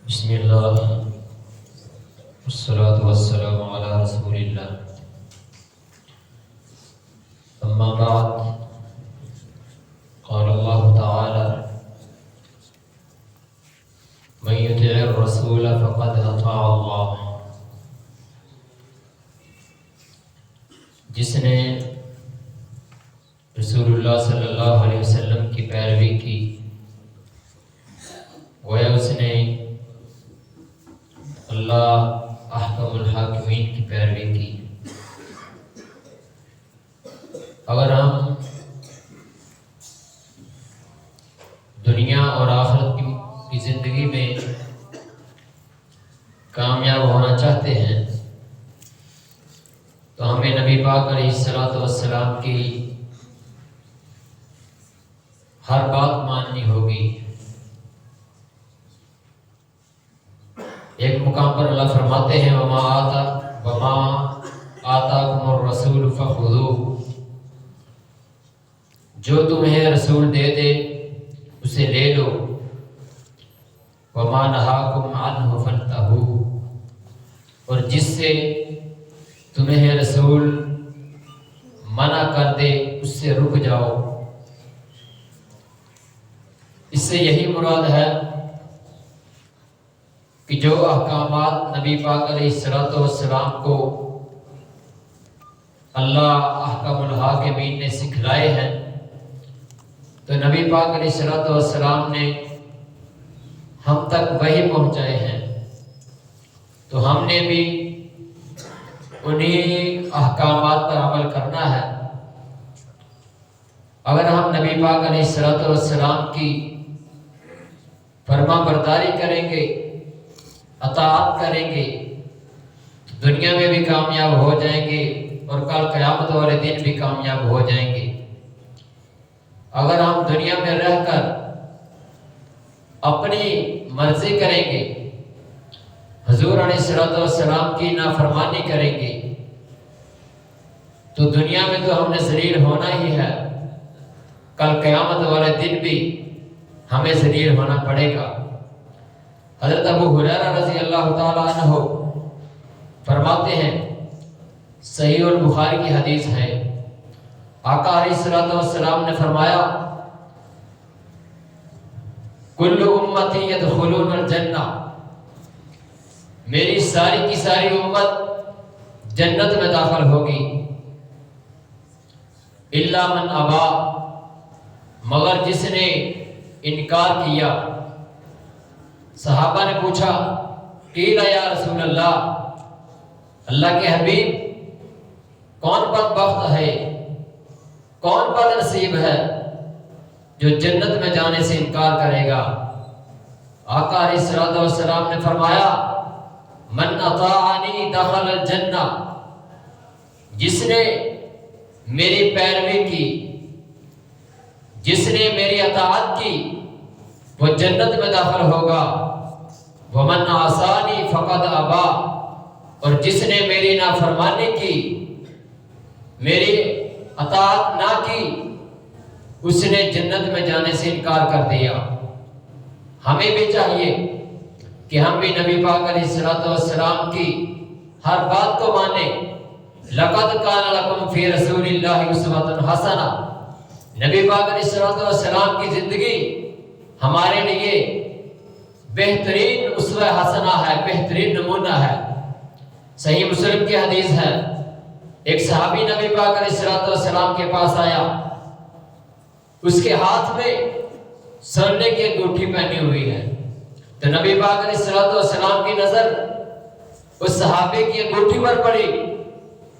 بسم اللہ والصلاة والسلام علی رسول اللہ اما بعد قال اللہ تعالی من یطع الرسول فقد اطاع اللہ، جس نے رسول اللہ صلی اللہ علیہ وسلم کی پیروی کی گویا اس نے اللہ احکم الحاکمین کی پیروی کی۔ اگر ہم دنیا اور آخرت کی زندگی میں کامیاب ہونا چاہتے ہیں تو ہمیں نبی پاک علیہ الصلوۃ والسلام کی ہر بات ماننی ہوگی۔ ایک مقام پر اللہ فرماتے ہیں وما آتاکم الرسول فخذوہ، جو تمہیں رسول دے دے اسے لے لو، وما نہاکم عنہ فانتہوا، اور جس سے تمہیں رسول منع کر دے اس سے رک جاؤ۔ اس سے یہی مراد ہے کہ جو احکامات نبی پاک علیہ السلام کو اللہ احکم الحاکمین نے سکھلائے ہیں تو نبی پاک علیہ السلام نے ہم تک وہی پہنچائے ہیں، تو ہم نے بھی انہی احکامات پر عمل کرنا ہے۔ اگر ہم نبی پاک علیہ السلام کی فرما برداری کریں گے، اطاعت کریں گے، دنیا میں بھی کامیاب ہو جائیں گے اور کل قیامت والے دن بھی کامیاب ہو جائیں گے۔ اگر ہم دنیا میں رہ کر اپنی مرضی کریں گے، حضور علیہ السلام کی نافرمانی کریں گے تو دنیا میں تو ہم نے ذلیل ہونا ہی ہے، کل قیامت والے دن بھی ہمیں ذلیل ہونا پڑے گا۔ حضرت ابو ہریرہ رضی اللہ تعالیٰ عنہ فرماتے ہیں، صحیح البخاری کی حدیث ہے، آقا علیہ السلام نے فرمایا کل امتی یدخلون الجنہ، میری ساری کی ساری امت جنت میں داخل ہوگی، الا من ابا، مگر جس نے انکار کیا۔ صحابہ نے پوچھا قیل یا رسول اللہ، اللہ کے حبیب کون بدبخت ہے، کون بد نصیب ہے جو جنت میں جانے سے انکار کرے گا؟ آقا علیہ السلام نے فرمایا من اطاعنی دخل الجنہ، جس نے میری پیروی کی، جس نے میری اطاعت کی وہ جنت میں داخل ہوگا، ومن عصانی فقد ابا، اور جس نے میری نافرمانی کی، میری اطاعت نہ کی، اس نے جنت میں جانے سے انکار کر دیا۔ ہمیں بھی چاہیے کہ ہم بھی نبی پاک علیہ السلام کی ہر بات کو مانیں۔ لقد کان لکم فی رسول اللہ اسوۃ حسنہ، نبی پاک علیہ السلام کی زندگی ہمارے لیے بہترین اسوہ حسنہ ہے، بہترین نمونہ ہے۔ صحیح مسلم کی حدیث ہے، ایک صحابی نبی پاک علیہ السلام کے پاس آیا، اس کے ہاتھ میں سونے کی انگوٹھی پہنی ہوئی ہے، تو نبی پاک علیہ السلام کی نظر اس صحابی کی انگوٹھی پر پڑی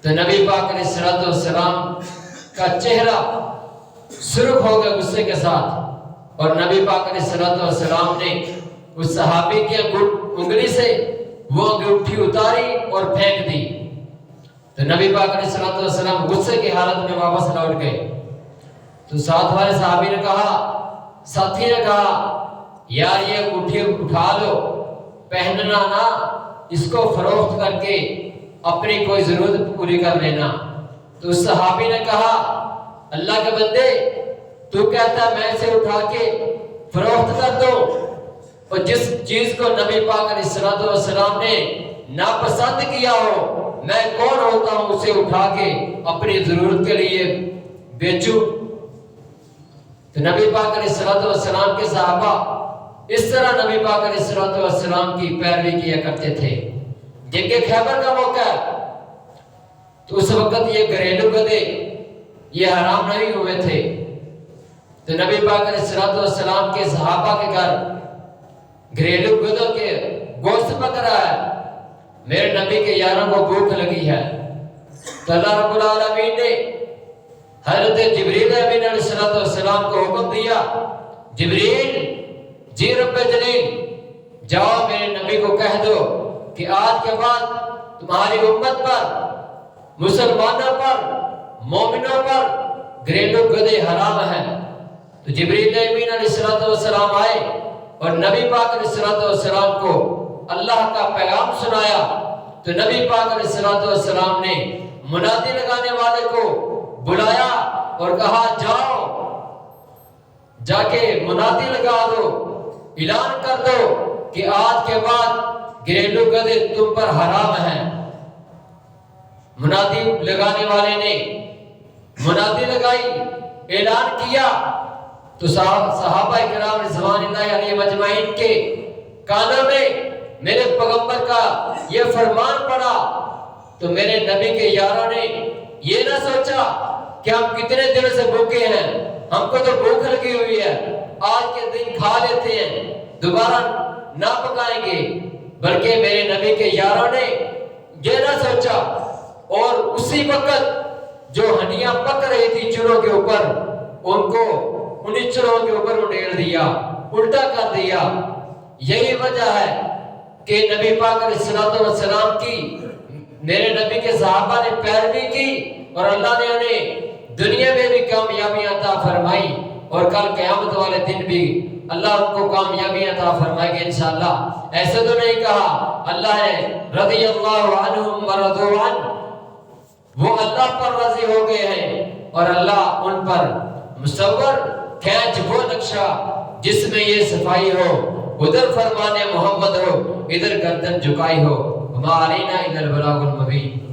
تو نبی پاک علیہ السلام کا چہرہ سرخ ہو گیا غصے کے ساتھ، اور نبی پاک علیہ السلام نے اس صحابی کی انگلی سے وہ انگوٹھی اتاری اور پھینک دی، تو نبی پاک علیہ السلام غصے کی حالت میں واپس لوٹ گئے۔ تو ساتھ والے صحابی نے کہا، ساتھی نے کہا یار یہ انگوٹھی اٹھا لو، پہننا نہ، اس کو فروخت کر کے اپنی کوئی ضرورت پوری کر لینا۔ تو اس صحابی نے کہا اللہ کے بندے تو کہتا ہے میں اسے اٹھا کے فروخت کر دو، اور اور جس چیز کو نبی پاک علیہ السلام نے ناپسند کیا ہو، میں کون ہوتا ہوں اسے اٹھا کے اپنی ضرورت کے لیے بیچوں؟ تو نبی پاک علیہ السلام کے صحابہ اس طرح نبی پاک علیہ السلام کی پیروی کیا کرتے تھے۔ جنگ خیبر کا موقع تو اس وقت یہ گھریلو گدے یہ حرام نہیں ہوئے تھے، تو نبی پاک علیہ السلام کے صحابہ کے گھر گھریلو گدوں کے گوشت پک رہا ہے، میرے نبی کے یاروں کو بھوک لگی ہے، تو اللہ رب العالمین نے حضرت جبریل امین علیہ السلام کو حکم دیا، جبریل جی رب جلیل جاؤ میرے نبی کو کہہ دو کہ آج کے بعد تمہاری امت پر، مسلمانوں پر، مومنوں پر گھریلو گدے حرام ہیں۔ تو جبریل امین علیہ السلام آئے اور نبی پاک علیہ السلام کو اللہ کا پیغام سنایا، تو نبی پاک علیہ السلام نے منادی لگانے والے کو بلایا اور کہا جاؤ جا کے منادی لگا دو، اعلان کر دو کہ آج کے بعد گھریلو گدے تم پر حرام ہیں۔ منادی لگانے والے نے منادی لگائی، اعلان کیا، تو صحابہ کرام رضوان اللہ علیہم اجمعین کے کانوں میں میرے پیغمبر کا یہ فرمان پڑا، تو میرے نبی کے یاروں نے یہ نہ سوچا کہ ہم کتنے دنوں سے بھوکے ہیں، ہم کو تو بھوک لگی ہوئی ہے، آج کے دن کھا لیتے ہیں، دوبارہ نہ پکائیں گے، بلکہ میرے نبی کے یاروں نے یہ نہ سوچا، اور اسی وقت جو ہنڈیاں پک رہی تھی چولہوں کے اوپر، ان کو انہی چولہوں کے اوپر اڈیل دیا، الٹا کر دیا۔ یہی وجہ ہے کہ نبی پاک علیہ السلام کی میرے نبی کے صحابہ نے پیروی کی، اور اللہ نے انہیں دنیا میں بھی کامیابیاں عطا فرمائی، اور کل قیامت والے دن بھی اللہ ان کو کامیابیاں عطا فرمائے گے انشاءاللہ۔ ایسے تو نہیں کہا اللہ نے رضی اللہ عنہم ورضوا عنہ، وہ اللہ پر راضی ہو گئے ہیں، اور اللہ ان پر مصور کھینچ وہ نقشہ جس میں یہ صفائی ہو، ادھر فرمان محمد ہو، ادھر گردن جھکائی ہو۔ وما علینا الا البلاغ المبین۔